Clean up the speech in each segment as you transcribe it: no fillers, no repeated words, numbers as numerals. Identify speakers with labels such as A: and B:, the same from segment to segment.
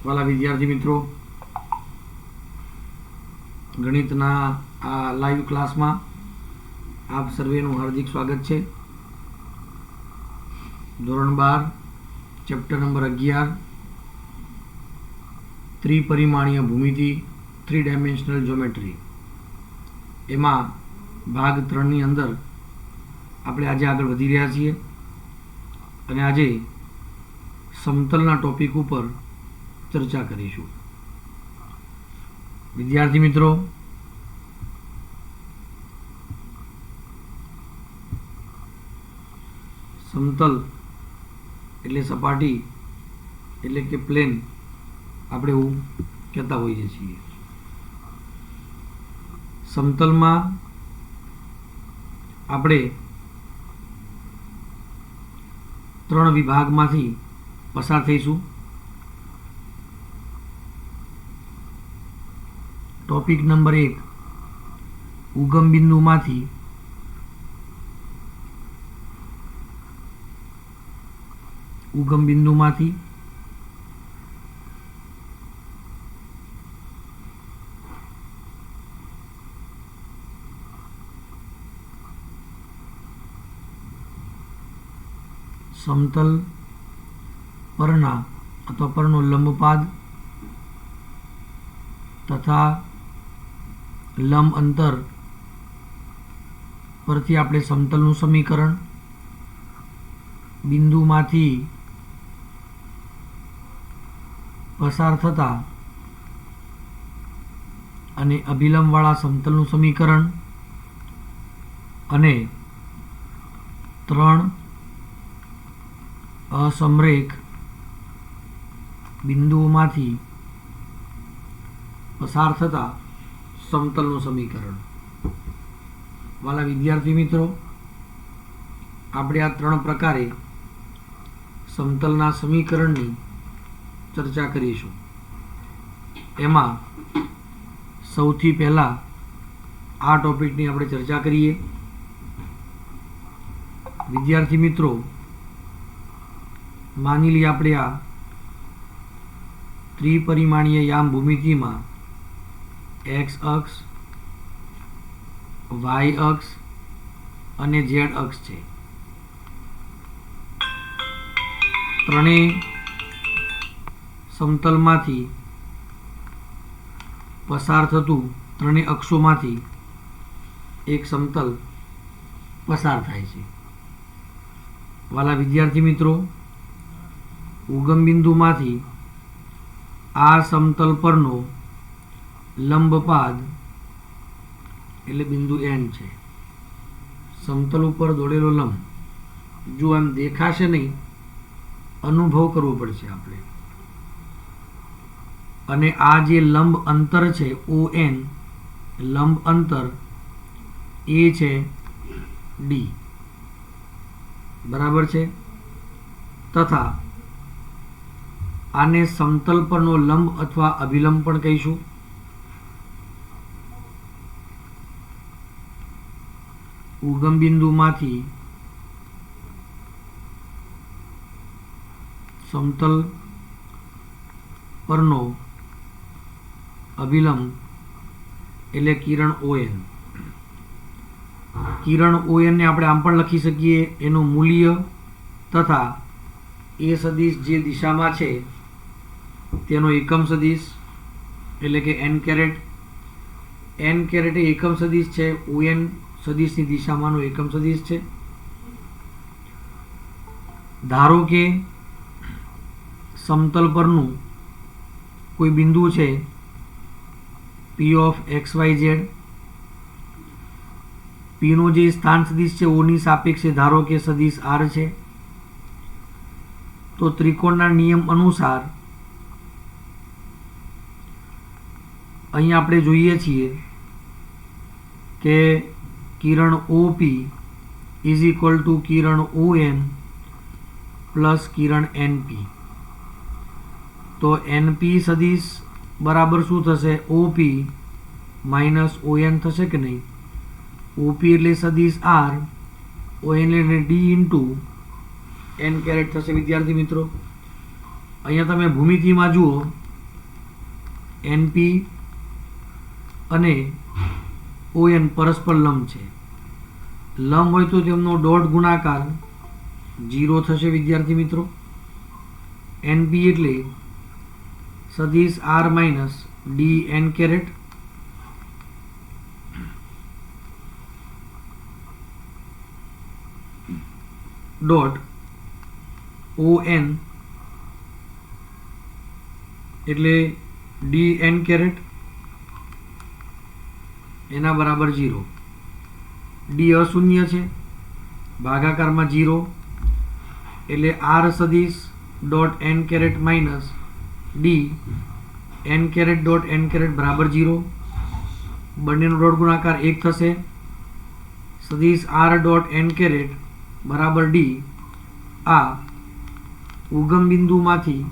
A: વાલા વિદ્યાર્થી મિત્રો, ગણિતના આ લાઈવ ક્લાસમાં આપ સર્વેનું હાર્દિક સ્વાગત છે. ધોરણ 12 ચેપ્ટર નંબર 11 ત્રિપરિમાણીય ભૂમિતિ, 3 ડાયમેન્શનલ જ્યોમેટ્રી, એમાં ભાગ 3ની અંદર આપણે આજે આગળ વધી રહ્યા છીએ અને આજે સમતલના ટોપિક ઉપર ચર્ચા કરીશું. વિદ્યાર્થી મિત્રો, સમતલ એટલે સપાટી એટલે કે પ્લેન આપણે એવું કહેતા હોઈએ છીએ. સમતલમાં આપણે 3 વિભાગમાંથી પસાર થઈશું. ટોપિક નંબર 1, ઉગમ બિંદુમાંથી સમતલ પરના અથવા પરનો લંબપાદ તથા લંબ અંતર પરથી આપણે સમતલનું સમીકરણ, બિંદુમાંથી પસાર થતા અને અભિલંબવાળા સમતલનું સમીકરણ અને 3 અસમરેખ બિંદુઓમાંથી પસાર થતા સમતલનું સમીકરણ. વાલા વિદ્યાર્થી મિત્રો, આપણે આ 3 પ્રકારે સમતલના સમીકરણની ચર્ચા કરીશું. એમાં સૌથી પહેલા આ ટોપિકની આપણે ચર્ચા કરીએ. વિદ્યાર્થી મિત્રો, માની લઈએ આપણે આ ત્રિપરિમાણીય યામ ભૂમિતિમાં x અક્ષ, y અક્ષ અને z અક્ષ છે. ત્રણેય સમતલમાંથી પસાર થતું ત્રણેય અક્ષોમાંથી એક સમતલ પસાર થાય છે. વાલા વિદ્યાર્થી મિત્રો, ઉગમ બિંદુમાંથી આ સમતલ પરનો લંબપાદ એટલે બિંદુ N છે. સમતલ ઉપર દોરેલો લંબ જો એમ દેખાશે નહીં, અનુભવ કરવો પડશે આપણે. અને આ જે લંબ અંતર છે ON, લંબ અંતર એ છે D, બરાબર છે. તથા આને સમતલ પરનો લંબ અથવા અભિલંબ પણ કહીશું. ઉગમ બિંદુમાંથી સમતલ પરનો અભિલંબ એટલે કિરણ ON. કિરણ ON ને આપણે આમ પણ લખી શકીએ, એનું મૂલ્ય તથા એ સદિશ જે દિશામાં છે તેનો એકમ સદિશ એટલે કે n કેરેટ. n કેરેટ એ એકમ સદિશ છે, ON સદિશની દિશામાંનો એકમ સદિશ છે. ધારો કે સમતલ પરનું કોઈ બિંદુ છે P of XYZ. P નો જે સ્થાન સદિશ છે O ની સાપેક્ષે ધારો કે સદિશ R છે. તો ત્રિકોણના નિયમ અનુસાર અહીં આપણે જોઈએ છીએ કે કિરણ OP is equal two Kiran ON plus Kiran NP. તો NP સદિશ બરાબર શું થશે? OP માઇનસ ON થશે કે નહીં? OP એટલે સદિશ R, ON એટલે D ઇન્ટુ n કેરેટ થશે. વિદ્યાર્થી મિત્રો, અહીંયા તમે ભૂમિતિમાં જુઓ એનપી અને ઓએન પરસ્પર લંબ છે. લંબ હોય તો તેમનો ડોટ ગુણાકાર 0 થશે વિદ્યાર્થી મિત્રો. એનપી એટલે સદિશ R minus D N caret dot ON એટલે ડી એન કેરેટ એના બરાબર 0. ડી અશૂન્ય છે, ભાગાકારમાં 0 એટલે આર સદિશ dot N caret minus D N caret dot N caret બરાબર 0. બંનેનો ડોટ ગુણાકાર 1 થશે. સદિશ આર ડોટ એન કેરેટ બરાબર ડી. આ ઉગમ બિંદુમાંથી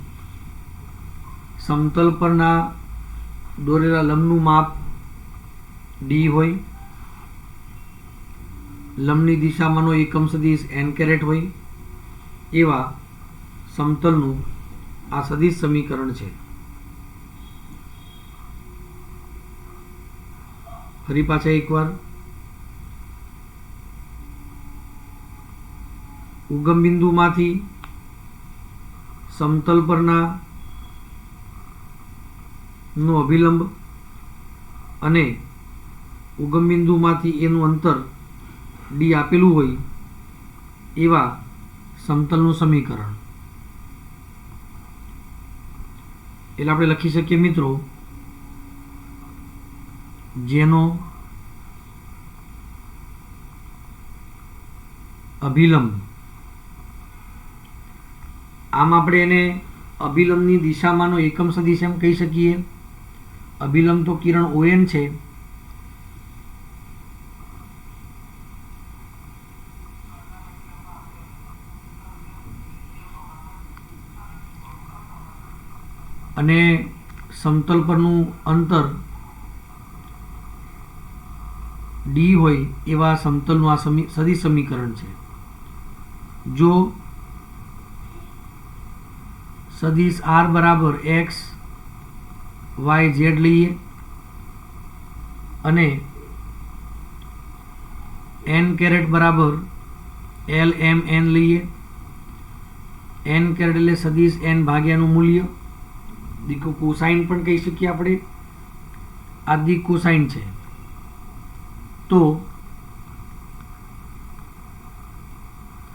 A: સમતલ પરના દોરેલા લંબનું માપ ડી હોય, લંબની દિશામાંનો એકમ સદિશ એન કેરેટ હોય એવા સમતલનું આ સદિશ સમીકરણ છે. ફરી પાછા એકવાર ઉગમ બિંદુમાંથી સમતલ પરના નો અભિલંબ અને ઉગમ બિંદુમાંથી એનું અંતર ડી આપેલું હોય એવા સમતલનું સમીકરણ. એટલે આપણે લખી શકીએ મિત્રો, જેનો અભિલંબ, આમ આપણે એને અભિલંબની દિશામાંનો એકમ સદિશ એમ કહી શકીએ. અભિલંબ તો કિરણ ઓએન છે, અને સમતલ પરનું અંતર ડી હોય એવા સમતલનું આ સદિશ સમીકરણ છે. જો સદિશ આર બરાબર એક્સ વાય ઝેડ લઈએ અને એન કેરેટ બરાબર એલ એમ એન લઈએ. એન કેરેટ એટલે સદિશ એન ભાગ્યાનું મૂલ્ય, દીકો કોસાઇન પણ કહી શકીએ આપણે. આ દી કોસાઇન છે. તો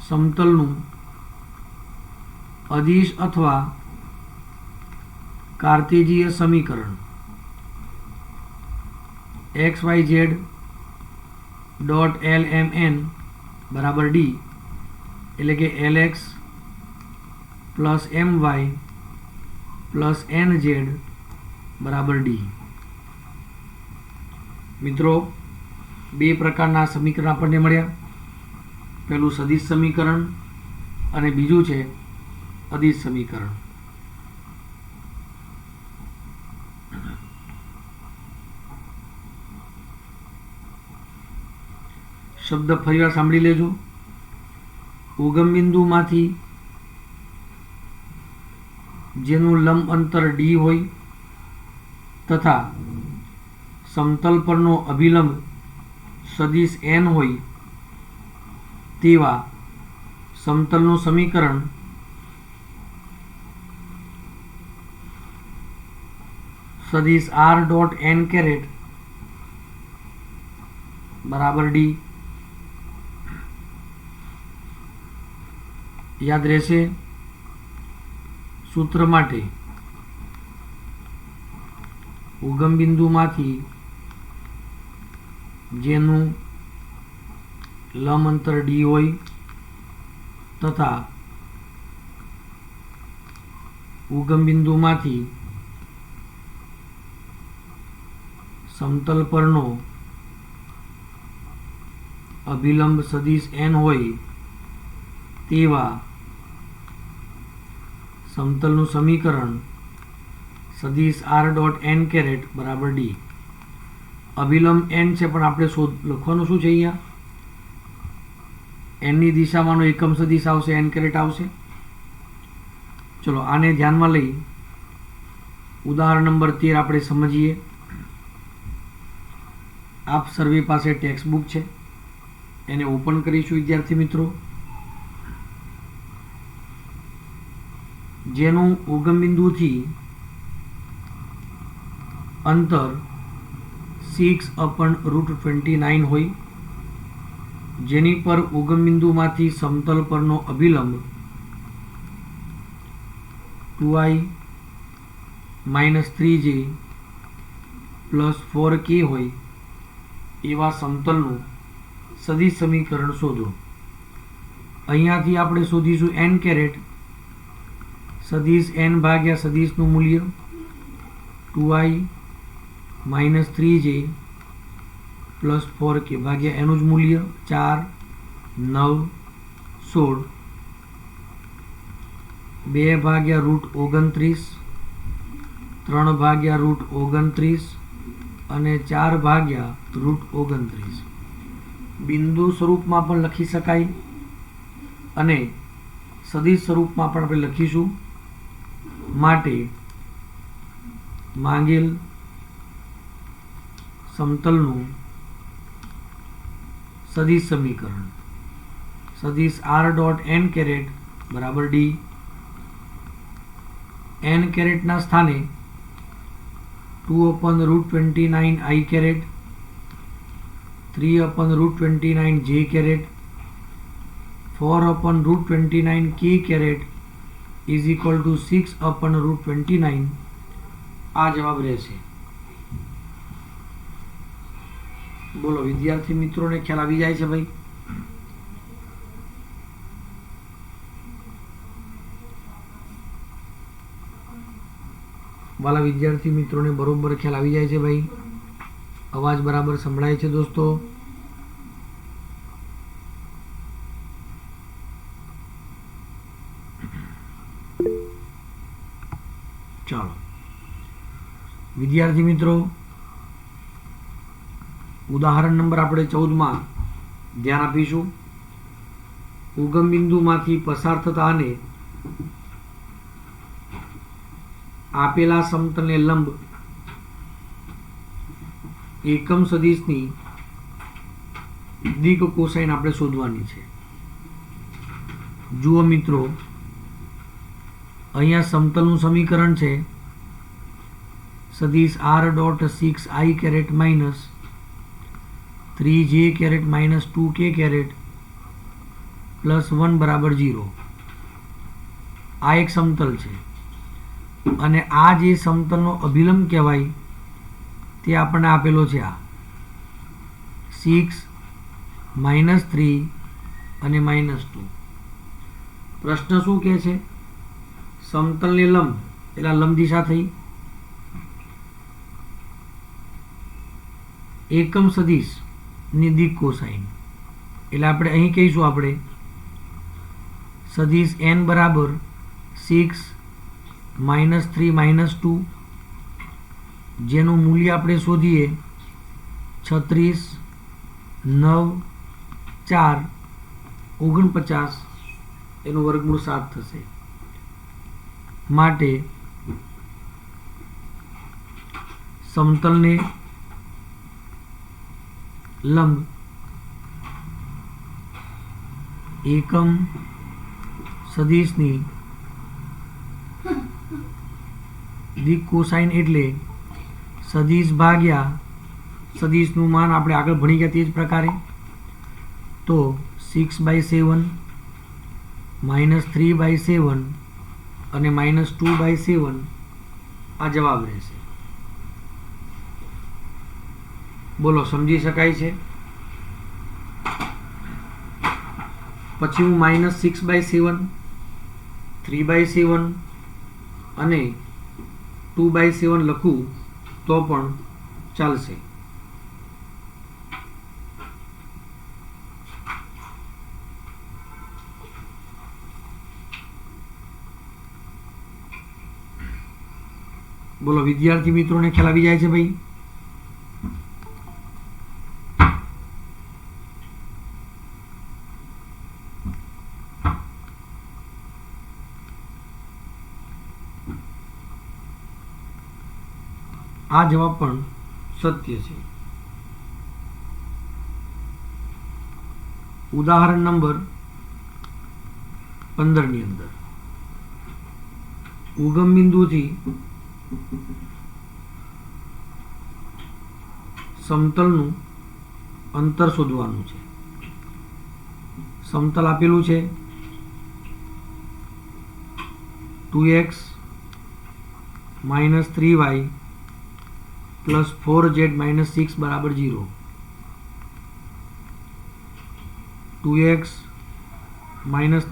A: સમતલનું અદિશ અથવા કાર્તેજીય સમીકરણ X Y Z dot L M N બરાબર ડી એટલે કે L X plus M Y plus N Z બરાબર ડી. મિત્રો, બે પ્રકારના સમીકરણ આપણને મળ્યા. પહેલું સદિશ સમીકરણ અને બીજું છે અદિશ સમીકરણ. શબ્દ ફરીવાર સાંભળી લેજો. ઉગમ બિંદુમાંથી જેનું લંબ અંતર ડી હોય તથા સમતલ પરનો અભિલંબ સદિશ એન હોય તેવા સમતલનું સમીકરણ સદિશ આર ડોટ એન કેરેટ બરાબર ડી. યાદ રહેશે સૂત્ર માટે ઉગમ બિંદુમાંથી જેનું લંબ અંતર ડી હોય તથા ઉગમ બિંદુમાંથી સમતલ પરનો અભિલંબ સદિશ એન હોય તેવા સમતલનું સમીકરણ સદિશ આર ડોટ એન કેરેટ બરાબર ડી. અભિલંબ એન છે પણ આપણે લખવાનું શું છે અહીંયા? એનની દિશામાંનો એકમ સદિશ આવશે, એન કેરેટ આવશે. ચલો આને ધ્યાનમાં લઈ ઉદાહરણ નંબર 13 આપણે સમજીએ. આપ સર્વે પાસે ટેક્સ્ટ બુક છે, એને ઓપન કરીશું વિદ્યાર્થી મિત્રો. જેનું ઉગમ બિંદુથી અંતર 6/√29 હોય, જેની પર ઉગમ બિંદુમાંથી સમતલ પરનો અભિલંબ 2i - 3j + 4k હોય એવા સમતલનું સદિશ સમીકરણ શોધો. અહીંયાથી આપણે શોધીશું n કેરેટ સદિશ n ભાગ્યા સદિશનું મૂલ્ય 2i - 3j + 4k ભાગ્યા એનું જ મૂલ્ય 4, 9, 16, 2 ભાગ્યા √29, 3 ભાગ્યા √29 અને 4 ભાગ્યા √29. બિંદુ સ્વરૂપમાં પણ લખી શકાય અને સદિશ સ્વરૂપમાં પણ આપણે લખીશું. માટે માંગેલ સમતલનું સદિશ સમીકરણ સદિશ r.n કેરેટ બરાબર d. n કેરેટના સ્થાને 2/√29 i caret, 3/√29 j caret, 4/√29 k caret is equal to 6/√29 આ જવાબ રહેશે. બોલો વિદ્યાર્થી મિત્રોને ખ્યાલ આવી જાય છે ભાઈ? વાલા વિદ્યાર્થી મિત્રોને બરોબર ખ્યાલ આવી જાય છે ભાઈ? અવાજ બરાબર સંભળાય છે દોસ્તો? ચાલો વિદ્યાર્થી મિત્રો, ઉદાહરણ નંબર આપણે 14માં ધ્યાન આપીશું. ઉગમ બિંદુમાંથી પસાર થતા અને આપેલા સમતલને લંબ એકમ સદિશની દિક કોસાઇન આપણે શોધવાની છે. જુઓ મિત્રો, અહીંયા સમતલનું સમીકરણ છે સદિશ r.6i caret minus 3j caret minus 2k caret plus 1 બરાબર 0. આ એક સમતલ છે અને આ જે સમતલનો અભિલંબ કહેવાય તે આપણને આપેલો છે આ 6 -3 અને -2. પ્રશ્ન શું કહે છે? સમતલને લંબ એટલે લંબ દિશા થઈ, એકમ સદિશ ની દિક કોસાઇન એટલે આપણે અહીં કહીશું આપણે સદિશ n બરાબર 6 -3 -2 જેનું મૂલ્ય આપણે શોધીએ 36, 9, 4, 49 એનું વર્ગમૂળ 7 થશે. માટે સમતલને લંબ એકમ સદિશની દિક કોસાઇન એટલે સદિશ ભાગ્યા સદિશનું માન આપણે આગળ ભણી ગયા તે જ પ્રકારે. તો 6/7 -3/7 અને -2/7 આ જવાબ રહેશે. બોલો સમજી શકાય છે? પછી હું -6/7, 3/7 અને 2/7 લખું તો પણ ચાલશે. બોલો વિદ્યાર્થી મિત્રોને ખ્યાલ આવી જાય છે ભાઈ? આ જવાબ પણ સત્ય છે. ઉદાહરણ નંબર 15 ની અંદર ઉગમ બિંદુથી સમતલનું અંતર શોધવાનું છે. સમતલ આપેલું છે 2x - 3y + 4z - 6 = 0. 2x -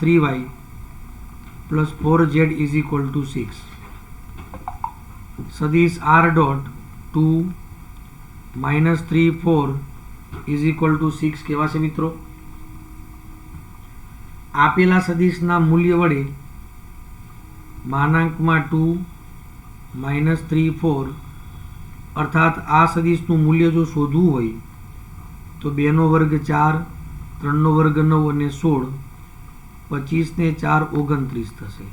A: 3y + 4z = 6. સદિશ r ડોટ 2 - 3 4 = 6 કેવા છે મિત્રો? આપેલા સદિશના મૂલ્ય વડે માનાંકમાં 2 - 3 4 અર્થાત આ સદિશનું મૂલ્ય જો શોધવું હોય તો 2 નો વર્ગ 4, 3 નો વર્ગ 9 અને 16, 25 ને 4 29 થશે.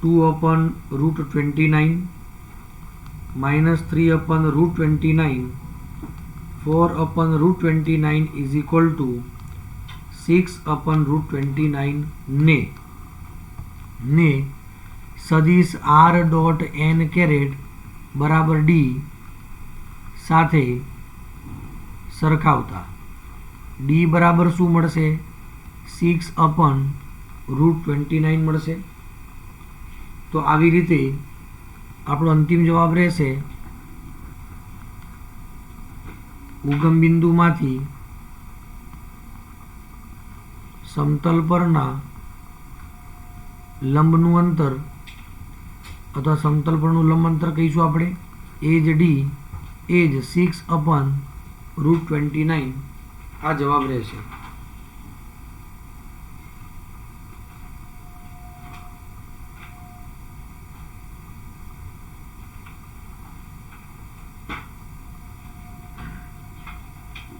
A: 2/√29 - 3/√29 4/√29 = 6/√29 ને સદિશ r ડોટ n કેરેટ બરાબર d સાથે સરખાવતા d બરાબર શું મળશે? 6/√29 મળશે. તો આવી રીતે આપણો અંતિમ જવાબ રહેશે ઉગમ બિંદુમાંથી સમતલ પરના લંબનું અંતર અથવા સમતલ પરનું લંબ અંતર કહીશું આપણે એ જ d એ જ 6/√29 આ જવાબ રહેશે.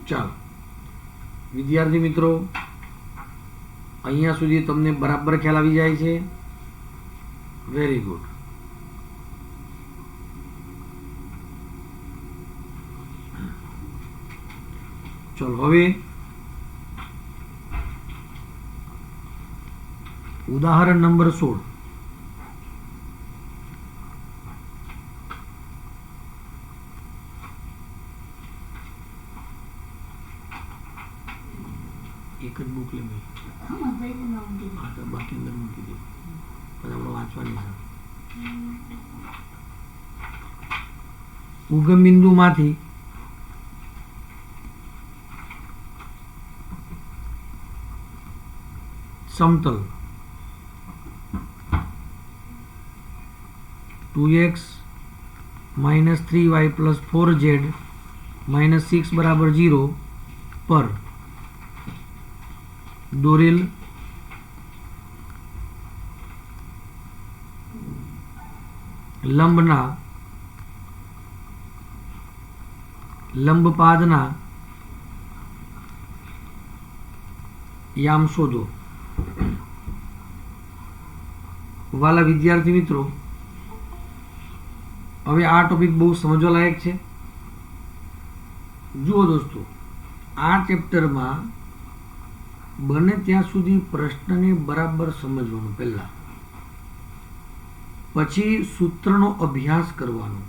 A: ચાલો વિદ્યાર્થી મિત્રો, અહીંયા સુધી તમને બરાબર ખ્યાલ આવી જાય છે? Very good. ચલો હવે ઉદાહરણ નંબર 16. એક જ બુક લે મેં બાકી અંદર મૂકી દે, પછી આપણે વાંચવાની છે. ઉગમ બિંદુમાંથી સમતલ 2x - 3y + 4z - 6 = 0 પર દોરેલ લંબના લંબપાદના યામ શોધો. વાલા વિદ્યાર્થી મિત્રો, હવે આ ટોપિક બહુ સમજવા લાયક છે. જુઓ દોસ્તો, આ ચેપ્ટરમાં બને ત્યાં સુધી પ્રશ્નને બરાબર સમજવાનું પહેલા, પછી સૂત્રનો અભ્યાસ કરવાનો,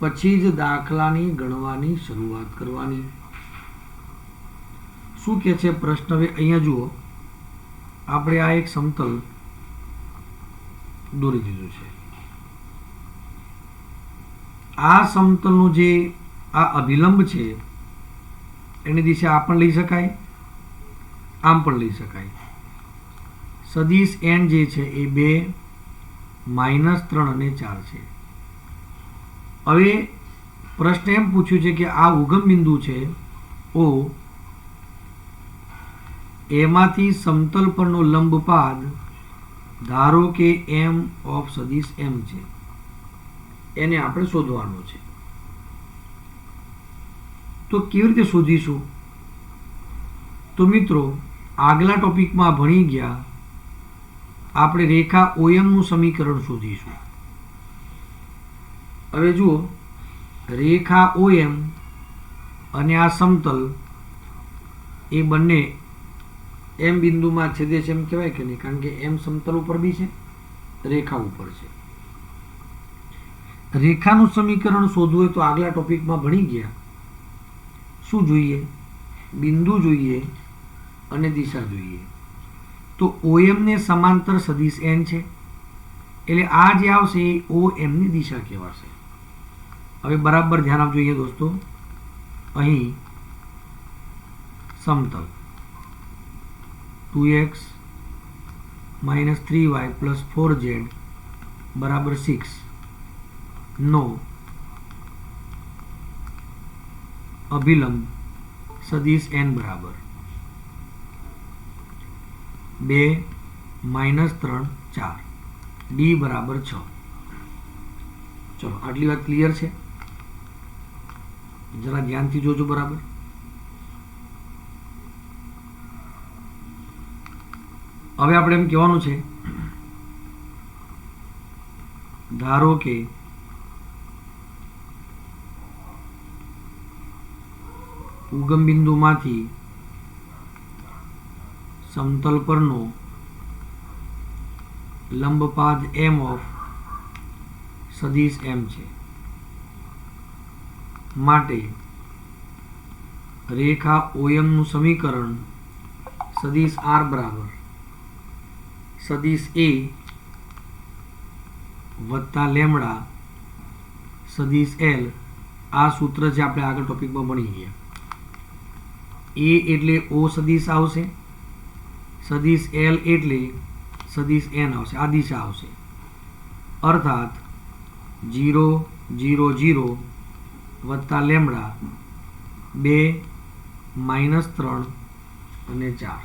A: પછી જ દાખલાની ગણવાની શરૂઆત કરવાની. શું કે છે પ્રશ્ન? હવે અહીંયા જુઓ, આપણે આ એક સમતલ દોરી દીધું છે. આ સમતલનું જે આ અભિલંબ છે એની દિશા આ પણ લઈ શકાય, આમ પણ લઈ શકાય. સદિશ n જે છે એ 2 - 3 અને 4 છે. હવે પ્રશ્ન એમ પૂછ્યું છે કે આ ઉગમ બિંદુ છે O, એમાંથી સમતલ પરનો લંબપાદ ધારો કે m ઓફ સદિશ m છે, એને આપણે શોધવાનો છે. તો કેવી રીતે શોધીશું? તો મિત્રો, આગલા ટોપિકમાં ભણી ગયા આપણે રેખા OM નું સમીકરણ શોધીશું. હવે જુઓ, રેખા OM અને આ સમતલ એ બંને એમ બિંદુમાં છેદે છે એમ કહેવાય કે નહીં? કારણ કે એમ સમતલ ઉપર બી છે, રેખા ઉપર છે. રેખાનું સમીકરણ શોધવું હોય તો આગલા ટોપિકમાં ભણી ગયા. શું જોઈએ? બિંદુ જોઈએ અને દિશા જોઈએ. તો OM ને સમાંતર સદિશ n છે, એટલે આ જે આવશે એ OM ની દિશા કહેવાશે. હવે બરાબર ધ્યાન આપજો અહીંયા દોસ્તો, અહીં સમતલ 2x - 3y + 4z = 6 નો અભિલંબ સદિશ n બરાબર 2 - 3 4, d બરાબર 6. ચલો આટલી વાત ક્લિયર છે? જરા ધ્યાનથી જોજો બરાબર. હવે આપણે એમ કહેવાનું છે, ધારો કે ઉગમ બિંદુમાંથી સમતલ પરનો લંબપાદ m ઓફ સદિશ m છે. માટે રેખા OM નું સમીકરણ સદિશ R બરાબર સદિશ A વત્તા લેમડા સદિશ L, આ સૂત્ર છે આપણે આગળ ટોપિકમાં ભણી ગયા. A એટલે O સદિશ આવશે, સદિશ L એટલે સદિશ n આવશે, આ દિશા આવશે. અર્થાત 0 0 0 વત્તા લેમડા 2 - 3 અને 4.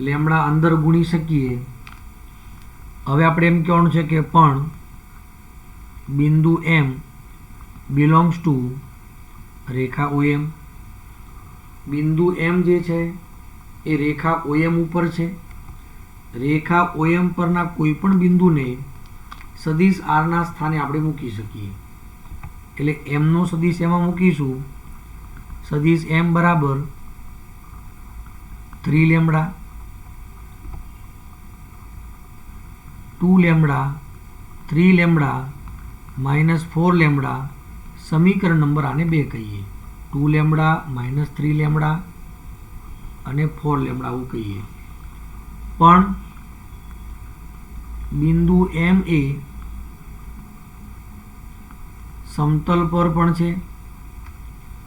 A: લેમડા અંદર ગુણી શકીએ. હવે આપણે એમ કહેવાનું છે કે પણ બિંદુ M belongs to Rekha OM. બિંદુ M જે છે એ રેખા OM ઉપર છે. રેખા OM પરના કોઈ પણ બિંદુને સદિશ R ના સ્થાને આપણે મૂકી શકીએ. એટલે M નો સદિશ એમાં મૂકીશું. સદિશ M બરાબર 3 લેમડા 2 લેમડા 3 લેમડા -4 લેમડા, સમીકરણ નંબર આને 2 કહીએ. 2 લેમડા -3 લેમડા અને 4 લેમડા આવું કહીએ. પણ બિંદુ M એ સમતલ પર પણ છે,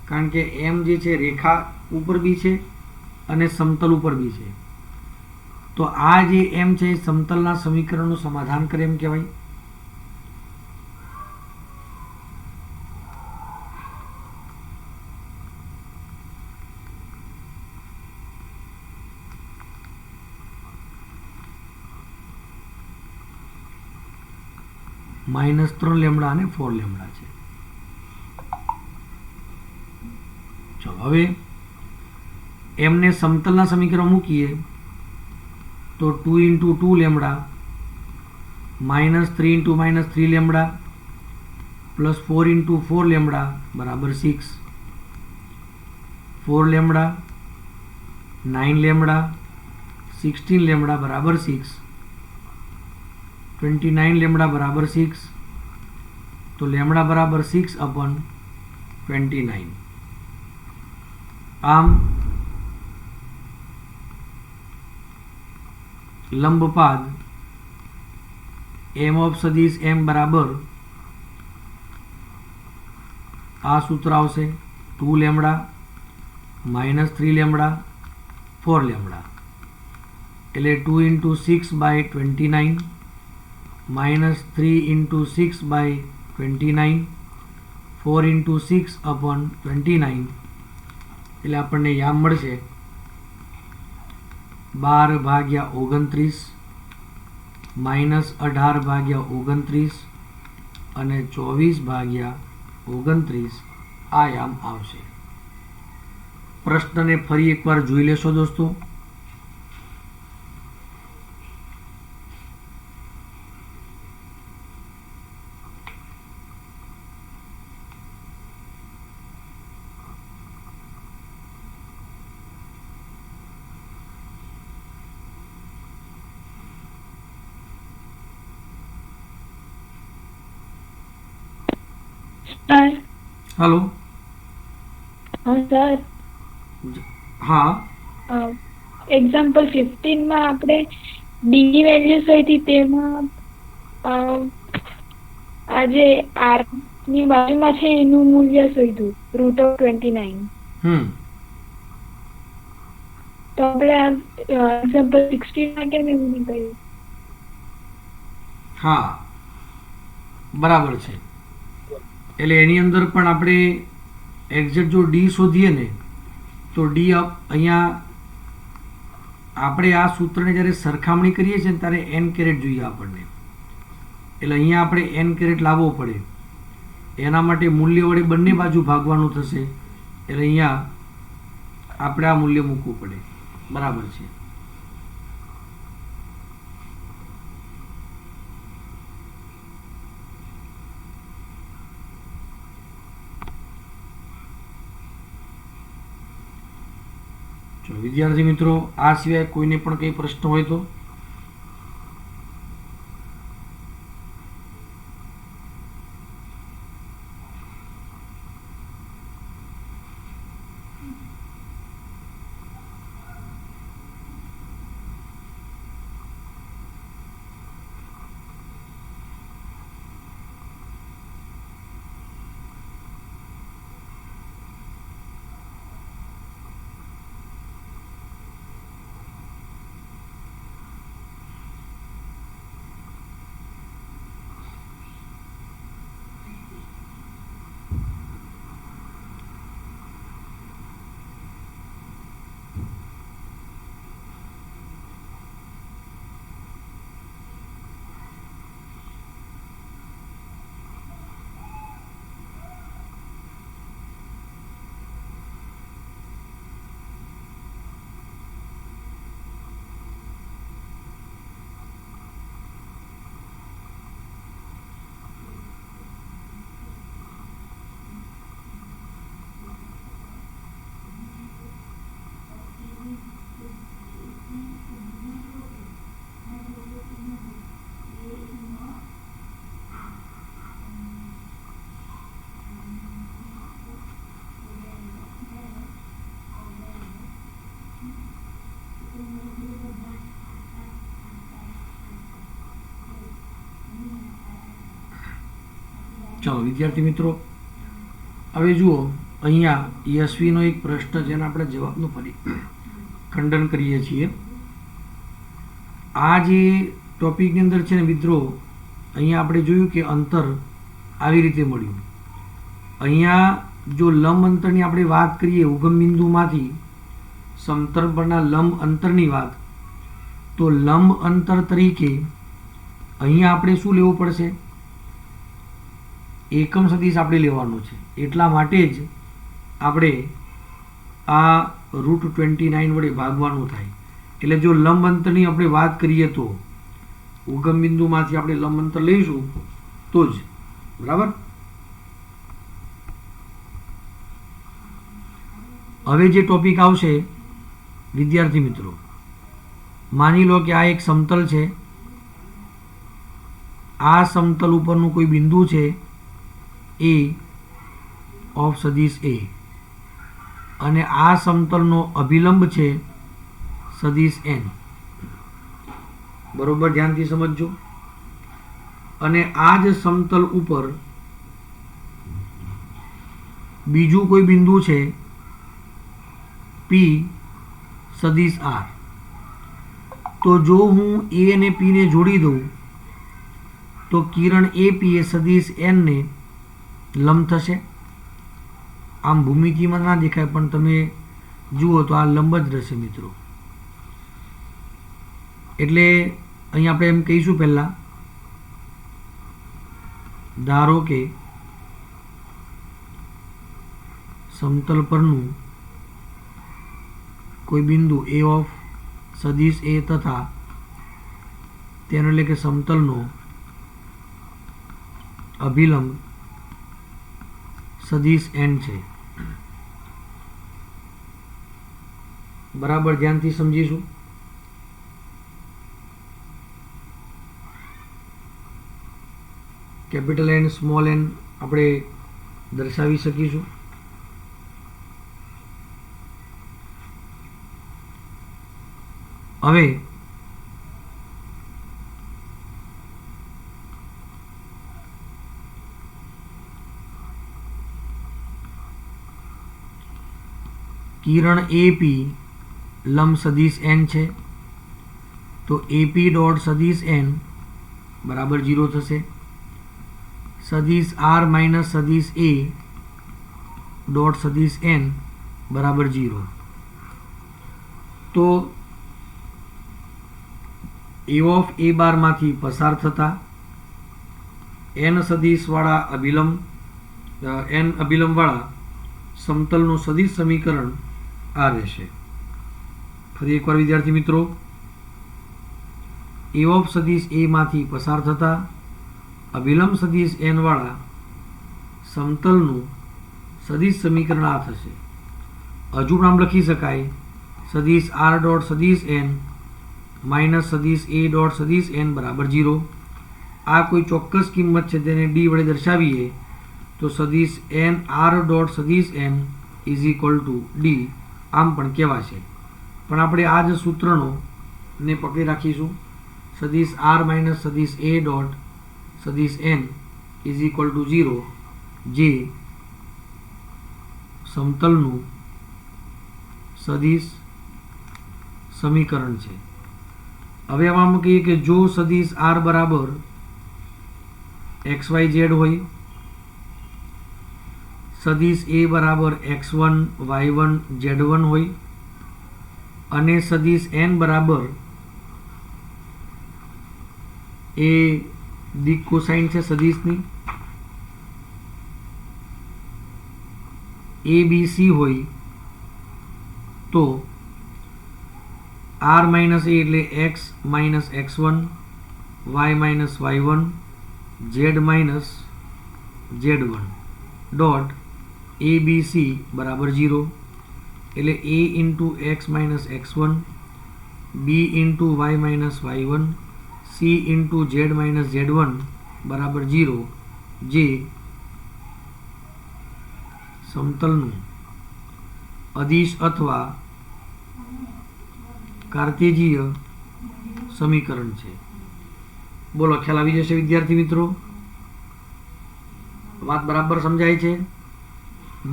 A: કારણ કે M જે છે રેખા ઉપર બી છે અને સમતલ ઉપર બી છે. તો આ જે M છે એ સમતલના સમીકરણનું સમાધાન કરે એમ કહેવાય. -3 લેમડા અને 4 લેમડા છે. ચલો હવે એમને સમતલના સમીકરણ મૂકીએ તો 2 × 2 લેમડા -3 × -3 લેમડા +4 × 4 લેમડા બરાબર 6. 4 લેમડા 9 લેમડા 16 લેમડા બરાબર 6. 29 લેમડા બરાબર 6. તો લેમડા બરાબર 6/29. આમ લંબપાદ M ઓફ સદિશ M બરાબર આ સૂત્ર આવશે 2 લેમડા -3 લેમડા 4 લેમડા, એટલે 2 × 6/29 -3 × 6/29 4 × 6/29, એટલે આપણને યામ મળશે 12/29 -18/29 અને 24/29 આ યામ આવશે. પ્રશ્નને ફરી એકવાર જોઈ લેશો દોસ્તો.
B: Sir
A: hello.
B: સર
A: હા.
B: એક્ઝામ્પલ 15 માં આપણે ડી ની વેલ્યુ શોધી તેમાં આ જે આર ની બાજુમાં છે એનું મૂલ્ય શોધ્યું √29. તો આપણે એક્ઝામ્પલ 16 માં કેમ એવું નહીં કર્યું?
A: હા, બરાબર છે. એટલે એની અંદર પણ આપણે એક્ઝેક્ટ જો ડી શોધીએ ને તો ડી અહીંયા આપણે આ સૂત્રને જ્યારે સરખામણી કરીએ છીએ ને ત્યારે એન કેરેટ જોઈએ આપણને. એટલે અહીંયા આપણે એન કેરેટ લાવવો પડે. એના માટે મૂલ્ય વડે બંને બાજુ ભાગવાનું થશે. એટલે અહીંયા આપણે આ મૂલ્ય મૂકવું પડે. બરાબર છે. ચલો વિદ્યાર્થી મિત્રો, આ સિવાય કોઈને પણ કંઈ પ્રશ્ન હોય તો? ચાલો વિદ્યાર્થી મિત્રો, હવે જુઓ અહીંયા યશવીનો એક પ્રશ્ન છે અને આપણે જવાબનું ફરી ખંડન કરીએ છીએ. આ જે ટોપિકની અંદર છે ને મિત્રો, અહીંયા આપણે જોયું કે અંતર આવી રીતે મળ્યું. અહીંયા જો લંબ અંતરની આપણે વાત કરીએ, ઉગમ બિંદુમાંથી સમતલ પરના લંબ અંતરની વાત, તો લંબ અંતર તરીકે અહીંયા આપણે શું લેવું પડશે? એકમ સદિશ આપણે લેવાનો છે. એટલા માટે જ આપણે આ √29 વડે ભાગવાનું થાય. એટલે જો લંબ અંતરની આપણે વાત કરીએ તો ઉગમ બિંદુમાંથી આપણે લંબ અંતર લઈશું તો જ. બરાબર. હવે જે ટોપિક આવશે વિદ્યાર્થી મિત્રો, માની લો કે આ એક સમતલ છે. આ સમતલ ઉપરનું કોઈ બિંદુ છે એ ઓફ સદિશ એ, અને આ સમતલનો અભિલંબ છે સદિશ એન. બરોબર, ધ્યાનથી સમજજો. અને આ જ સમતલ ઉપર બીજું કોઈ બિંદુ છે પી સદિશ આર. તો જો હું એ અને પી ને જોડી દઉં તો કિરણ એ પી એ સદિશ એન ને લંબ થશે. આમ ભૂમિતિમાં ના દેખાય પણ તમે જુઓ તો આ લંબ જ રહેશે મિત્રો. એટલે અહીં આપણે એમ કહીશું, પહેલા ધારો કે સમતલ પરનું કોઈ બિંદુ એ ઓફ સદિશ એ તથા તેનો એટલે કે સમતલનો અભિલંબ સદિશ એન છે. બરાબર, ધ્યાનથી સમજીશું. કેપિટલ એન, સ્મોલ એન આપણે દર્શાવી શકીશું. હવે કિરણ એપી લંબ સદિશ n છે, તો એપી ડોટ સદિશ n બરાબર 0 થશે. સદિશ આર માઇનસ સદિશ એ ડોટ સદિશ n બરાબર 0. તો એ ઓફ એ બારમાંથી પસાર થતા n સદિશવાળા અભિલંબવાળા સમતલનું સદિશ સમીકરણ આ રહેશે. ફરી એકવાર વિદ્યાર્થી મિત્રો, એ ઓફ સદિશ એ માંથી પસાર થતા અભિલંબ સદિશ n વાળા સમતલનું સદિશ સમીકરણ આ થશે. હજુ નામ લખી શકાય સદિશ આર ડોટ સદિશ n માઇનસ સદિશ એ ડોટ સદિશ n બરાબર 0. આ કોઈ ચોક્કસ કિંમત છે તેને ડી વડે દર્શાવીએ તો સદિશ n આર ડોટ સદિશ n is equal two D આમ પણ કહેવાશે. પણ આપણે આ જ સૂત્રનો ને પકડી રાખીશું. સદિશ આર માઇનસ સદિશ એ ડોટ સદિશ n ઇઝ ઇક્વલ ટુ 0, જે સમતલનું સદિશ સમીકરણ છે. હવે આમાં કહીએ કે જો સદિશ આર બરાબર XYZ હોય, સદિશ એ બરાબર x1 y1 z1 હોય અને સદિશ n બરાબર એ દિક કોસાઇન છે સદિશની ABC હોય, તો r માઇનસ એ એટલે x minus x1 y minus y1 z minus z1 dot ABC બરાબર 0, એટલે a into x minus x1 b into y minus y1 c into z minus z1 બરાબર 0, જે સમતલનું અદિશ અથવા કાર્તેજીય સમીકરણ છે. બોલો, ખ્યાલ આવી જશે વિદ્યાર્થી મિત્રો? વાત બરાબર સમજાય છે?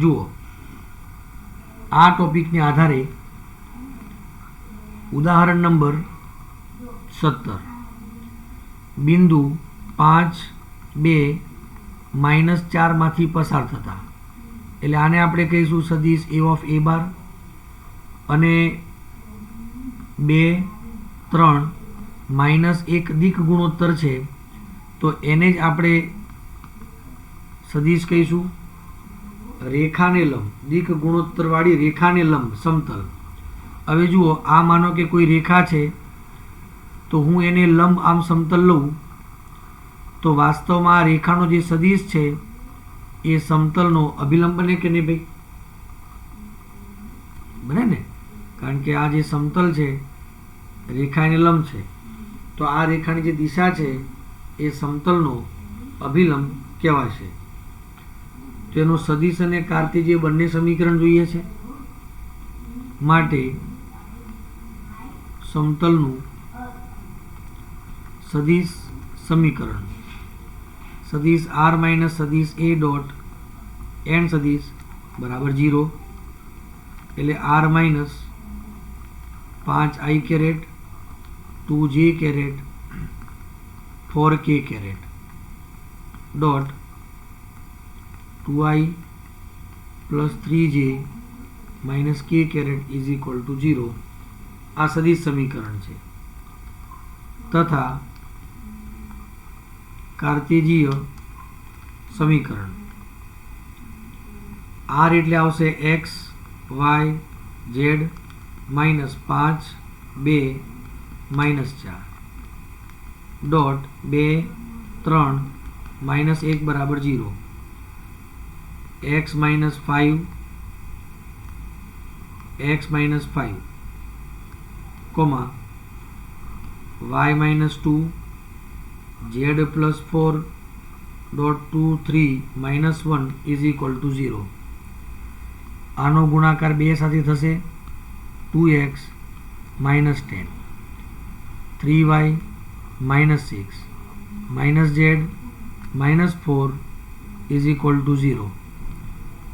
A: જુઓ, આ ટોપિકને આધારે ઉદાહરણ નંબર 17 બિંદુ 5 2 -4 માંથી પસાર થતા, એટલે આને આપણે કહીશું સદિશ એ ઓફ એ બાર, અને 2 3 -1 દિક ગુણોત્તર છે, તો એને જ આપણે સદિશ કહીશું રેખાને લંબ, દિક ગુણોત્તર વાળી રેખાને લંબ સમતલ. હવે જુઓ, આ માનો કે કોઈ રેખા છે, તો હું એને લંબ આમ સમતલ લઉં તો વાસ્તવમાં આ રેખાનો જે સદિશ છે એ સમતલનો અભિલંબ બને કે નહીં ભાઈ? બને ને, કારણ કે આ જે સમતલ છે રેખા એને લંબ છે, તો આ રેખાની જે દિશા છે એ સમતલનો અભિલંબ કહેવાશે. તો એનો સદિશ અને કાર્તેજીય બંને સમીકરણ જોઈએ છે, માટે સમતલનું સદિશ સમીકરણ સદિશ આર માઇનસ સદિશ એ ડોટ n સદિશ બરાબર 0, એટલે r minus 5i caret 2j caret 4k caret dot 2i plus 3j minus k caret is equal to 0 આ સદિશ સમીકરણ છે. તથા કાર્તેજીય સમીકરણ r એટલે આવશે x y z minus 5 2 -4 dot 2 3 -1 બરાબર 0, x minus 5 comma y minus 2 z plus 4 -1 is equal to 0. આનો ગુણાકાર 2 સાથે થશે 2x -10, 3y -6 -z -4 is equal to 0.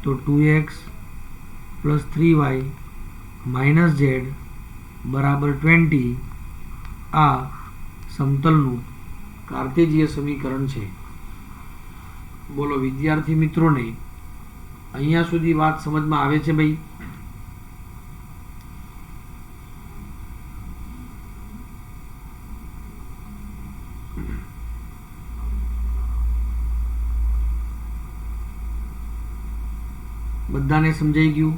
A: તો 2x પ્લસ 3y - z બરાબર 20 આ સમતલનું કાર્ટેશિય સમીકરણ છે. બોલો વિદ્યાર્થી મિત્રોને અહીંયા સુધી વાત સમજમાં આવે છે ભાઈ? બધાને સમજાઈ ગયું?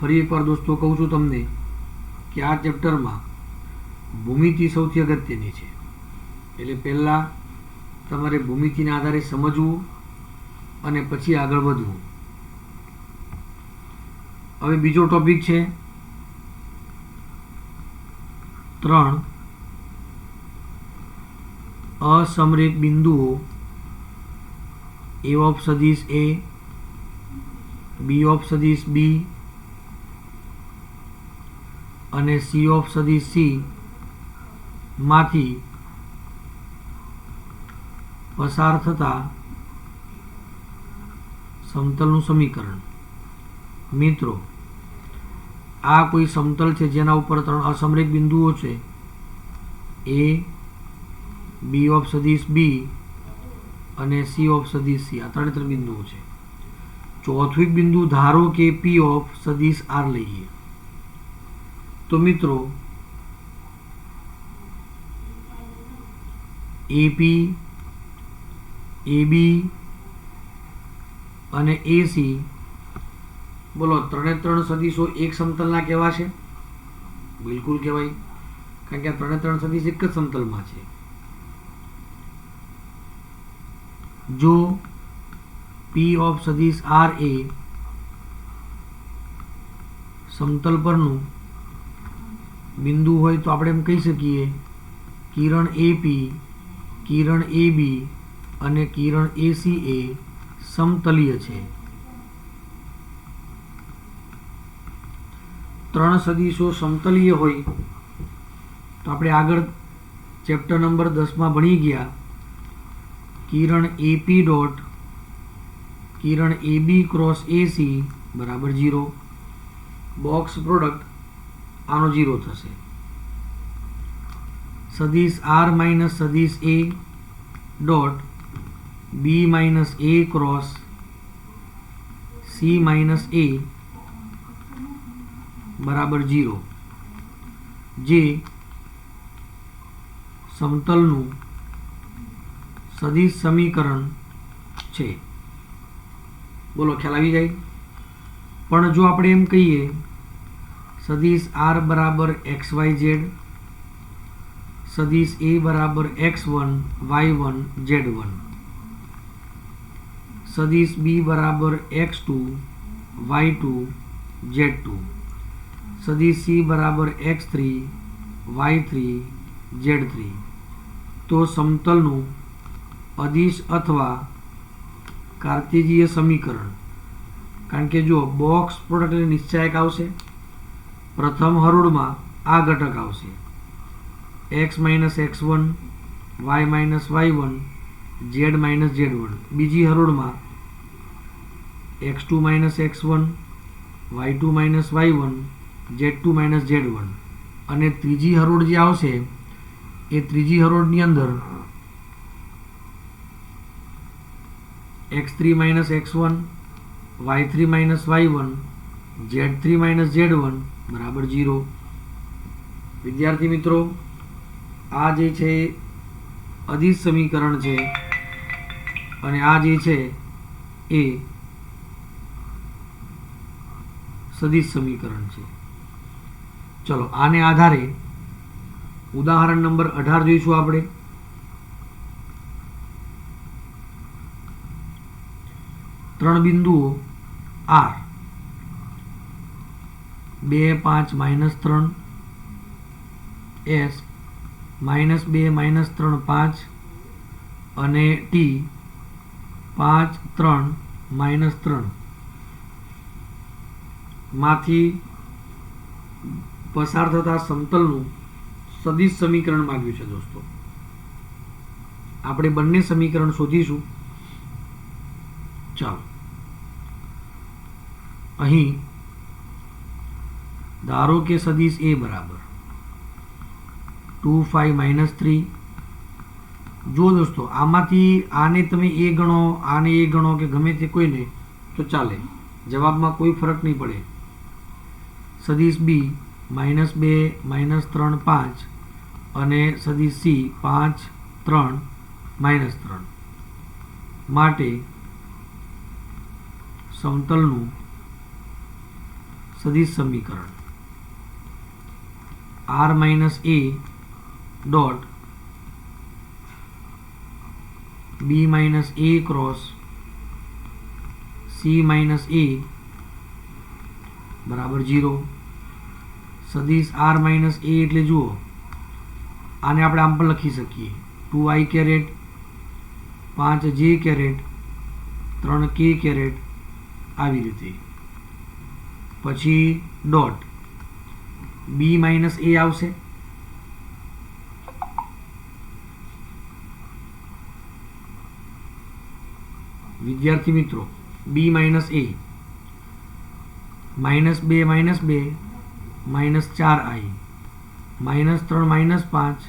A: ફરી એકવાર દોસ્તો કહું છું તમને કે આ ચેપ્ટરમાં ભૂમિતિ સૌથી અગત્યની છે. એટલે પહેલાં તમારે ભૂમિતિના આધારે સમજવું અને પછી આગળ વધવું. હવે બીજો ટોપિક છે 3 અસમરેખ બિંદુઓ A ઓફ સદિશ A, B ઓફ સદિશ B અને C ઓફ સદિશ C માંથી પસાર થતા સમતલનું સમીકરણ. મિત્રો આ કોઈ સમતલ છે જેના ઉપર 3 અસમરેખ બિંદુઓ છે A, B ઓફ સદિશ B અને C ઓફ સદિશ C. આ 3 બિંદુઓ છે. ચોથું એક બિંદુ ધારો કે P ઓફ સદિશ R લઈએ તો મિત્રો AP, AB અને AC બોલો 3 સદિશો એક સમતલના કેવા છે? બિલકુલ કહેવાય, કારણ કે આ 3 સદિશ એક જ સમતલમાં છે. જો P ઓફ સદિશ R એ સમતલ પરનું બિંદુ હોય તો આપણે એમ કહી શકીએ કિરણ AP, કિરણ AB અને કિરણ AC એ સમતલીય છે. 3 સદિશો સમતલીય હોય તો આપણે આગળ ચેપ્ટર નંબર 10માં ભણી ગયા કિરણ AP ડોટ કિરણ AB ક્રોસ AC બરાબર 0. બોક્સ પ્રોડક્ટ આનો 0 થશે. સદિશ R માઇનસ સદિશ A dot B minus A cross C minus A બરાબર 0, જે સમતલનું સદિશ સમીકરણ છે. બોલો ખ્યાલ આવી જાય? પણ જો આપણે એમ કહીએ સદિશ R બરાબર XYZ, સદિશ A બરાબર X1 Y1 Z1, સદિશ B બરાબર X2 Y2 Z2, સદિશ C બરાબર X3 Y3 Z3, તો સમતલનું અદિશ અથવા કાર્ટેશિય સમીકરણ, કારણ કે જો બોક્સ પ્રોડક્ટ એટલે નિશ્ચાયક આવશે, પ્રથમ હરોળમાં આ ઘટક આવશે x minus x1 y minus y1 z minus z1, બીજી હરોળમાં x2 minus x1 y2 minus y1 z2 minus z1 અને ત્રીજી હરોળ જે આવશે એ ત્રીજી હરોળની અંદર x3 minus x1 y3 minus y1 z3 minus z1 બરાબર 0. વિદ્યાર્થી મિત્રો આ જે છે અદિશ સમીકરણ છે અને આ જે છે એ સદિશ સમીકરણ છે. ચલો આને આધારે ઉદાહરણ નંબર 18 જોઈશું આપણે. ત્રણ બિંદુઓ R 2 5 -3 S -2 -3 5 અને T 5 3 -3 માંથી પસાર થતા સમતલનું સદિશ સમીકરણ માંગ્યું છે દોસ્તો. આપણે બંને સમીકરણ શોધીશું. ચાલો, અહીં ધારો કે સદિશ A બરાબર 2 5 -3. જો દોસ્તો આમાંથી આને તમે A ગણો, આને A ગણો કે ગમે તે કોઈને તો ચાલે, જવાબમાં કોઈ ફરક નહીં પડે. સદિશ B -2 -3 5 અને સદિશ C 5 3 -3 માટે સમતલનું સદિશ સમીકરણ R - A dot B - A cross C - A બરાબર 0. સદિશ R - A એટલે જુઓ, આને આપણે આમ પણ લખી શકીએ 2i caret 5j caret 3k caret આવી રીતે. પછી ડોટ B - A આવશે. વિદ્યાર્થી મિત્રો, B - A -2 -2 -4i -3 -5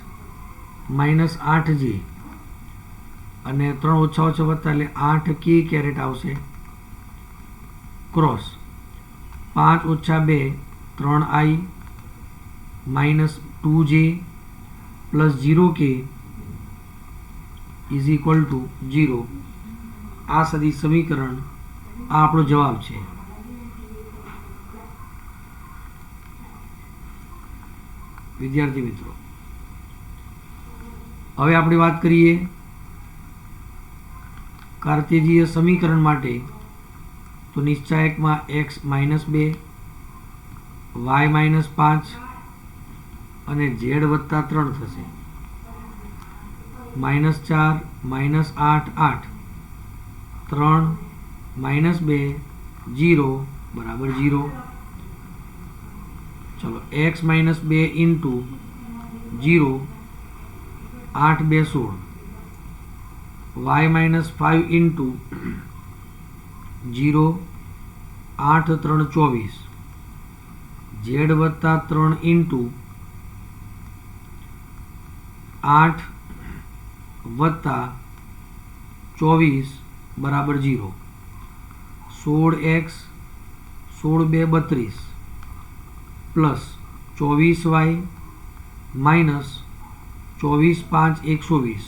A: -8j અને 3 ઓછા ઓછા વત્તા એટલે 8k કેરેટ આવશે. ક્રોસ 5 ઓછા 2 3i -2j plus 0k is equal to 0. આ સદિશ સમીકરણ આ આપણો જવાબ છે. વિદ્યાર્થી મિત્રો, હવે આપણે વાત કરીએ કાર્તેજીય સમીકરણ માટે. તો નિશ્ચાયકમાં x -2 y -5 અને z + 3 થશે. -4 -8 8 3 -2 0 બરાબર 0. ચલો, x -2 into 0 8 2 16, y -5 into 0 8 3 24, z + 3 into 8 + 24 બરાબર 0. 16x 16 2 32 plus 24y minus 24 5 120.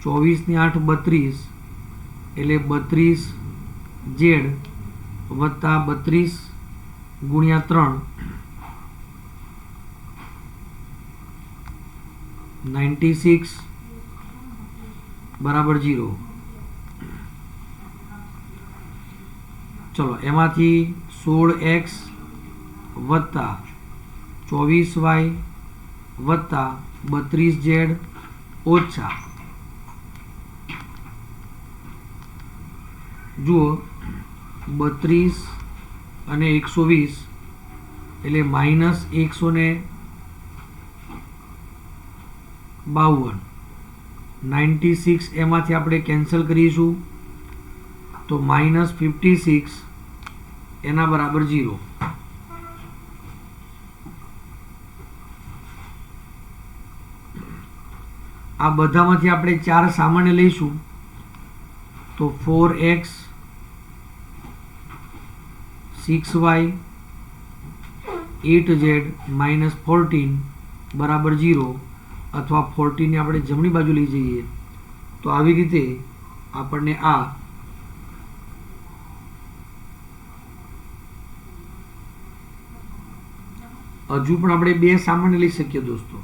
A: 24 ની 8 32 એટલે 32z વત્તા 32 ગુણ્યા 3 96 બરાબર 0. ચલો, એમાંથી 16x વત્તા 24y વત્તા 32z ઓછા, જુઓ 32 અને 120 એટલે -152. 96 એમાંથી આપણે કેન્સલ કરીશું તો -56 એના બરાબર 0. આ બધામાંથી આપણે 4 સામાન્ય લઈશું તો 4x 6y 8z -14 બરાબર 0. અથવા 14 ને આપણે જમણી બાજુ લઈ જઈએ તો આવી રીતે આપણને આ હજુ પણ આપણે 2 સામાન્ય લઈ શકીએ દોસ્તો.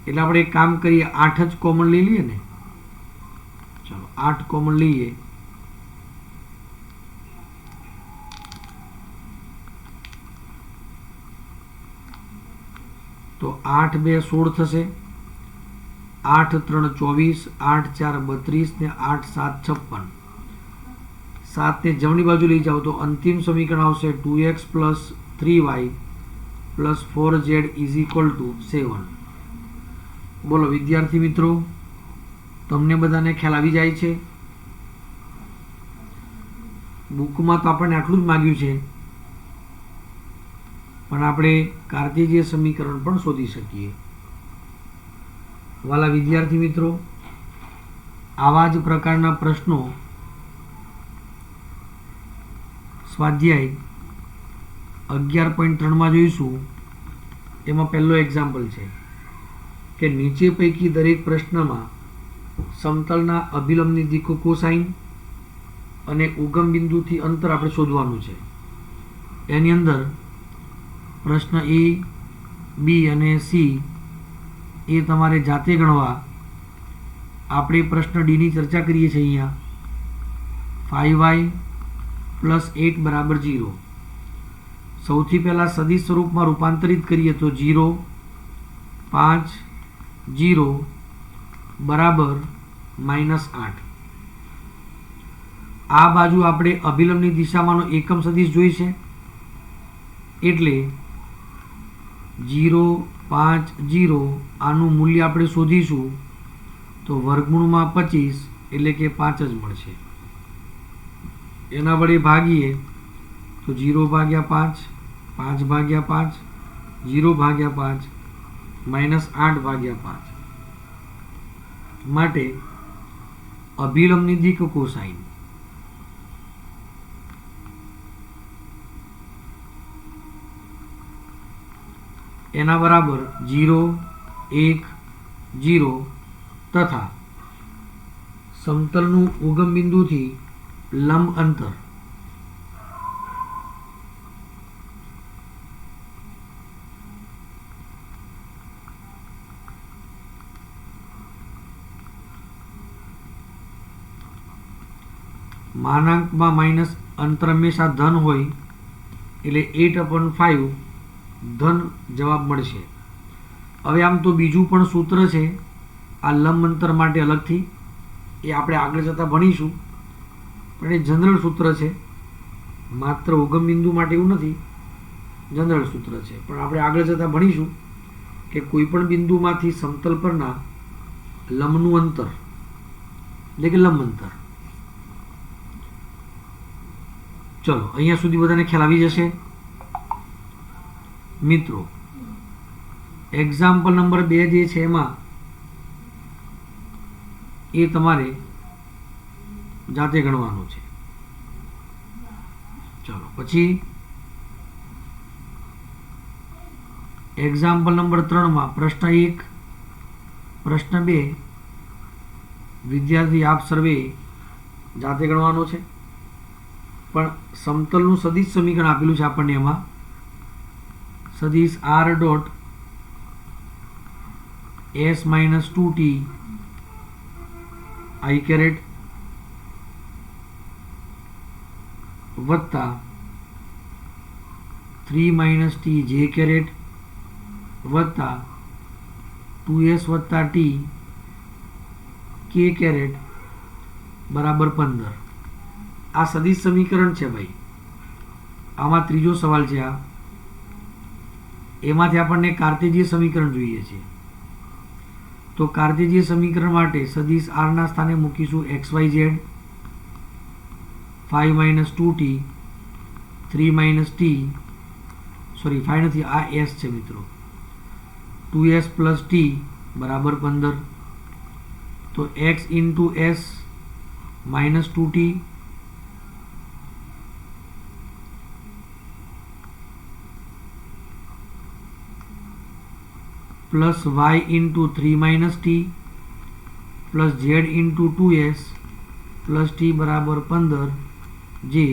A: એટલે આપણે એક કામ કરીએ, 8 જ કોમન લઈ લઈએ ને. ચલો, 8 કોમન લઈએ તો 8 2 16 થશે. 8 3 24, 8 4 32 ને 8 7 56. 7 ને જમણી બાજુ લઈ જાઓ તો અંતિમ સમીકરણ આવશે 2x + 3y + 4z = 7. બોલો વિદ્યાર્થી મિત્રો, તમને બધાને ખ્યાલ આવી જાય છે? બુકમાં તો આપણને આટલું જ માગ્યું છે, પણ આપણે કાર્ટેશિયન સમીકરણ પણ શોધી શકીએ. વાલા વિદ્યાર્થી મિત્રો, આવા જ પ્રકારના પ્રશ્નો સ્વાધ્યાય 11.3 માં જોઈશું. એમાં પહેલો એક્ઝામ્પલ છે કે નીચે પૈકી દરેક પ્રશ્નમાં સમતલના અભિલંબની દિક્ક કોસાઇન અને ઉગમ બિંદુથી અંતર આપણે શોધવાનું છે. એની અંદર પ્રશ્ન A, B અને C એ તમારે જાતે ગણવા. આપણે પ્રશ્ન D ની ચર્ચા કરીએ છીએ. અહીંયા 5y + 8 = 0. સૌથી પહેલાં સદિશ સ્વરૂપમાં રૂપાંતરિત કરીએ તો 0, 5, 0 બરાબર -8. આ બાજુ આપણે અભિલંબની દિશામાંનો એકમ સદિશ જોઈ છે, એટલે 0, 5, 0 આનું મૂલ્ય આપણે શોધીશું તો વર્ગમૂળમાં 25 એટલે કે 5 જ મળશે. એના વડે ભાગીએ તો 0/5, 5/5, 0/5 -8/5. માટે અભિલંબની દિક્ક કોસાઇન એના બરાબર 0, 1, 0 તથા સમતલનું ઉગમ બિંદુથી લંબ અંતર માનાંકમાં માઇનસ અંતર હંમેશા ધન હોય એટલે 8/5 ધન જવાબ મળશે. હવે આમ તો બીજું પણ સૂત્ર છે આ લંબ અંતર માટે અલગથી, એ આપણે આગળ જતાં ભણીશું, પણ એ જનરલ સૂત્ર છે. માત્ર ઉગમ બિંદુ માટે એવું નથી, જનરલ સૂત્ર છે. પણ આપણે આગળ જતાં ભણીશું કે કોઈ પણ બિંદુમાંથી સમતલ પરના લંબનું અંતર એટલે કે લંબ અંતર. ચલો અહીંયા સુધી બધાને ખ્યાલ આવી જશે. મિત્રો એક્ઝામ્પલ નંબર 2 જે છે એમાં એ તમારે જાતે ગણવાનું છે. ચલો પછી એક્ઝામ્પલ નંબર 3 માં પ્રશ્ન 1, પ્રશ્ન 2 વિદ્યાર્થી આપ સર્વે જાતે ગણવાનો છે. પણ સમતલનું સદિશ સમીકરણ આપેલું છે આપણને. એમાં સદિશ r dot s - 2t i caret વત્તા 3 - t j કેરેટ વત્તા 2s + t k કેરેટ બરાબર 15. આ સદિશ સમીકરણ છે ભાઈ. આમાં ત્રીજો સવાલ છે. આ એમાંથી આપણને કાર્ટેશિયન સમીકરણ જોઈએ છે. તો કાર્ટેશિયન સમીકરણ માટે સદિશ r ના સ્થાને મૂકીશું xyz, 5 - 2t, 3 - t, સોરી 5 નથી, આ s છે મિત્રો, 2s + t બરાબર 15. તો x × s - 2t plus y × 3 - t plus z × 2s plus t બરાબર 15, જે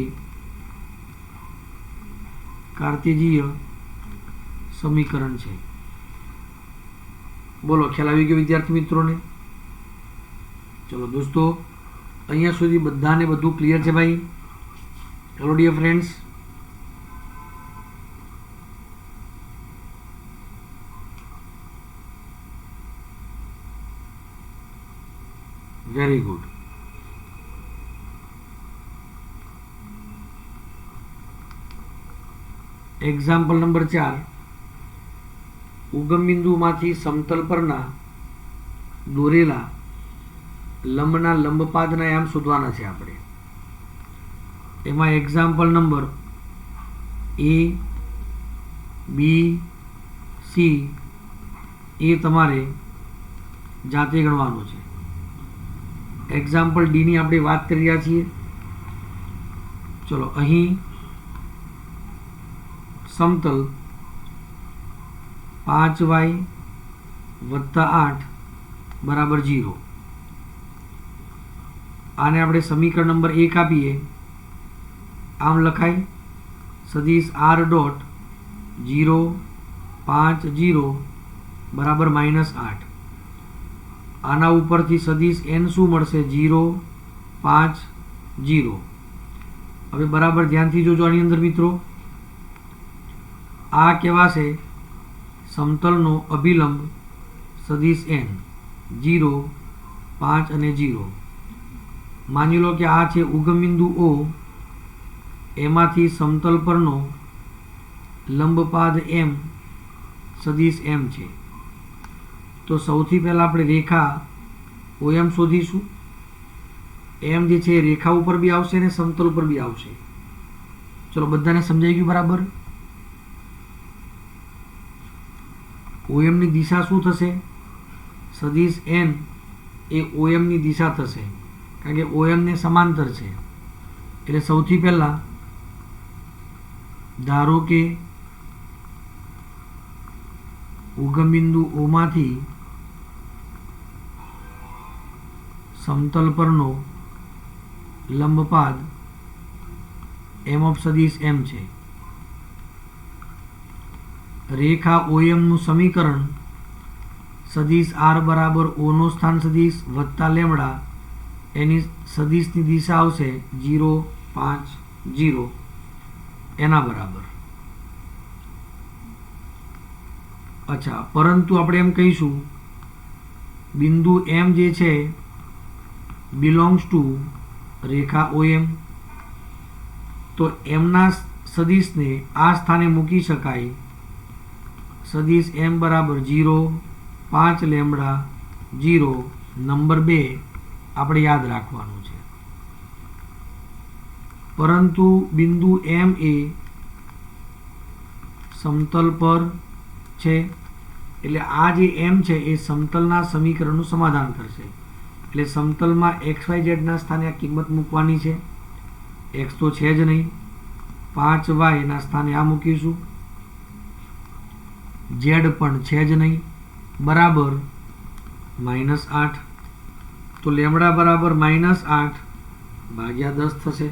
A: કાર્ટેશિયન સમીકરણ છે. બોલો ખ્યાલ આવી ગયો વિદ્યાર્થી મિત્રોને? ચલો દોસ્તો, અહીંયા સુધી બધાને બધું ક્લિયર છે ભાઈ? Hello dear friends. Very good. Example number 4. ઉગમ બિંદુમાંથી સમતલ પરના દોરેલા લંબના લંબપાદના યામ શોધવાના છે આપણે. એમાં example number A, B, C એ તમારે જાતે ગણવાનું છે. એક્ઝામ્પલ ડી ની આપણે વાત કરી રહ્યા છીએ. ચલો, અહીં સમતલ 5y + 8 બરાબર 0. આને આપણે સમીકરણ નંબર 1 આપીએ. આમ લખાય સદિશ r ડોટ 0 5 0 બરાબર -8. આના ઉપરથી સદિશ n શું મળશે? 0 5 0. હવે બરાબર ધ્યાનથી જોજો આની અંદર મિત્રો. આ કહેવાશે સમતલનો અભિલંબ સદિશ n 0 5 અને 0. માની લો કે આ છે ઉગમ બિંદુ O, એમાંથી સમતલ પરનો લંબપાદ m સદિશ m છે. તો સૌથી પહેલાં આપણે રેખા OM શોધીશું. m જે છે રેખા ઉપર બી આવશે ને સમતલ ઉપર બી આવશે. ચલો, બધાને સમજાઈ ગયું બરાબર? OM ની દિશા શું થશે? સદિશ n એ OM ની દિશા થશે, કારણ કે OM ને સમાંતર છે. એટલે સૌથી પહેલા ધારો કે ઉગમ બિંદુ O માંથી સમતલ પરનો લંબપાદ m ઓફ સદિશ m છે. રેખા OM નું સમીકરણ સદિશ r બરાબર O નો સ્થાન સદિશ વત્તા લેમડા, એની સદિશની દિશા આવશે 0 5 0 એના બરાબર. અચ્છા, પરંતુ આપણે એમ કહીશું બિંદુ m જે છે બિલોંગ્સ ટુ રેખા OM. તો એમના સદિશને આ સ્થાને મૂકી શકાય. સદિશ m બરાબર 0 5 લેમડા 0. નંબર 2 આપણે યાદ રાખવાનું છે. પરંતુ બિંદુ m એ સમતલ પર છે, એટલે આ જે m છે એ સમતલના સમીકરણનું સમાધાન કરશે. એટલે સમતલમાં xyz ના સ્થાને આ કિંમત મૂકવાની છે. x તો છે જ નહીં, 5y ના સ્થાને આ મૂકીશું, z પણ છે જ નહીં, બરાબર -8. તો લેમડા બરાબર -8 ભાગ્યા 10 થશે.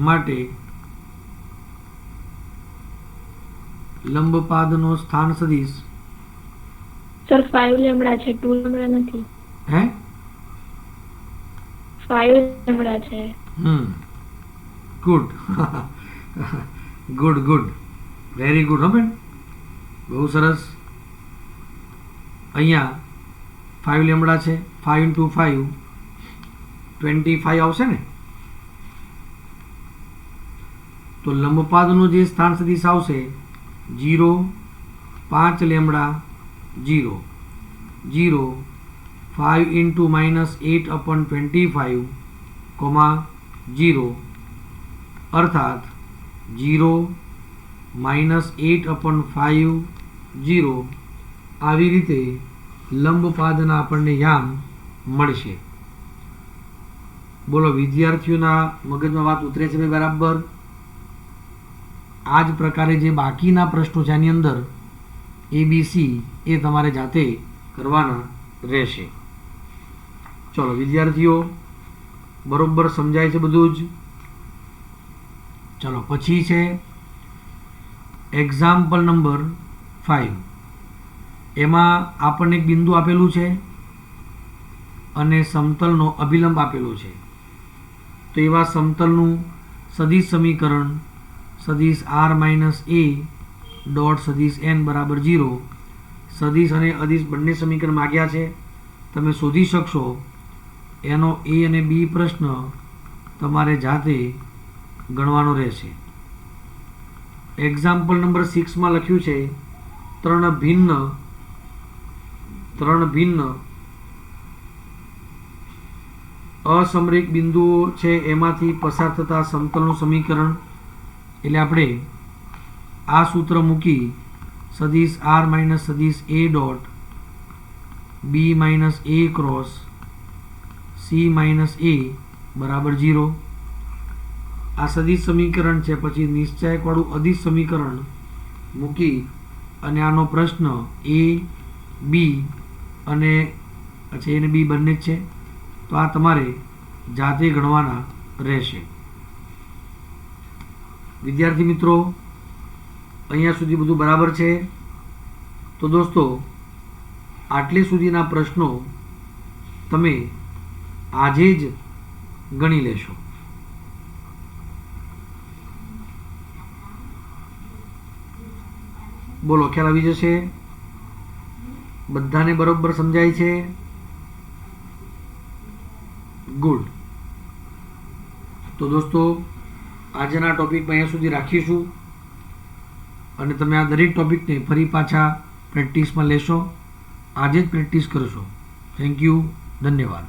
A: માટે લંબપાદનો સ્થાન સદિશ
B: સર 5 લેમડા છે, 2 લેમડા નથી.
A: હે
B: 5 લેમડા છે.
A: Good good good, very good. હો બેન, બહુ સરસ. અહીંયા 5 લેમડા છે. 5 × 5 25 આવશે ને. તો લંબપાદનું જે સ્થાન સદિશ આવશે 0 5 લેમડા 0 0 5 × -8/25, 0 અર્થાત 0 -8/5 0. આવી રીતે લંબપાદના આપણને યામ મળશે. બોલો, વિદ્યાર્થીઓના મગજમાં વાત ઉતરે છે બરાબર? આ જ પ્રકારે જે બાકીના પ્રશ્નો છે આની અંદર ABC એ તમારે જાતે કરવાના રહેશે. ચલો વિદ્યાર્થીઓ, બરોબર સમજાય છે બધું જ? ચલો, પછી છે એક્ઝામ્પલ નંબર 5. એમાં આપણને એક બિંદુ આપેલું છે અને સમતલનો અભિલંબ આપેલો છે. તો એવા સમતલનું સદિશ સમીકરણ સદિશ r - a ડોટ સદિશ n બરાબર 0 સદિશ અને અદિશ બંને સમીકરણ માગ્યા છે, તમે શોધી શકશો. એનો A અને B પ્રશ્ન તમારે જાતે ગણવાનો રહેશે. એક્ઝામ્પલ નંબર 6માં લખ્યું છે ત્રણ ભિન્ન અસમરેખ બિંદુઓ છે એમાંથી પસાર થતા સમતલનું સમીકરણ. એટલે આપણે આ સૂત્ર મૂકી સદિશ r માઇનસ સદિશ a dot b minus a cross c minus a બરાબર 0. આ સદિશ સમીકરણ છે. પછી નિશ્ચાયકવાળું અદિશ સમીકરણ મૂકી અને આનો પ્રશ્ન a b અને પછી a અને b બંને જ છે, તો આ તમારે જાતે ગણવાના રહેશે. વિદ્યાર્થી મિત્રો, અહીંયા સુધી બધું બરાબર છે? તો દોસ્તો, આટલે સુધીના પ્રશ્નો તમે આજે જ ગણી લેશો. બોલો, ખ્યાલ આવી જશે? બધાને બરોબર સમજાય છે? ગુડ. તો દોસ્તો, આજના ટોપિકમાં અહીંયા સુધી રાખીશું અને તમે આ દરેક ટોપિકને ફરી પાછા પ્રેક્ટિસમાં લેશો. આજે જ પ્રેક્ટિસ કરશો. Thank you. ધન્યવાદ.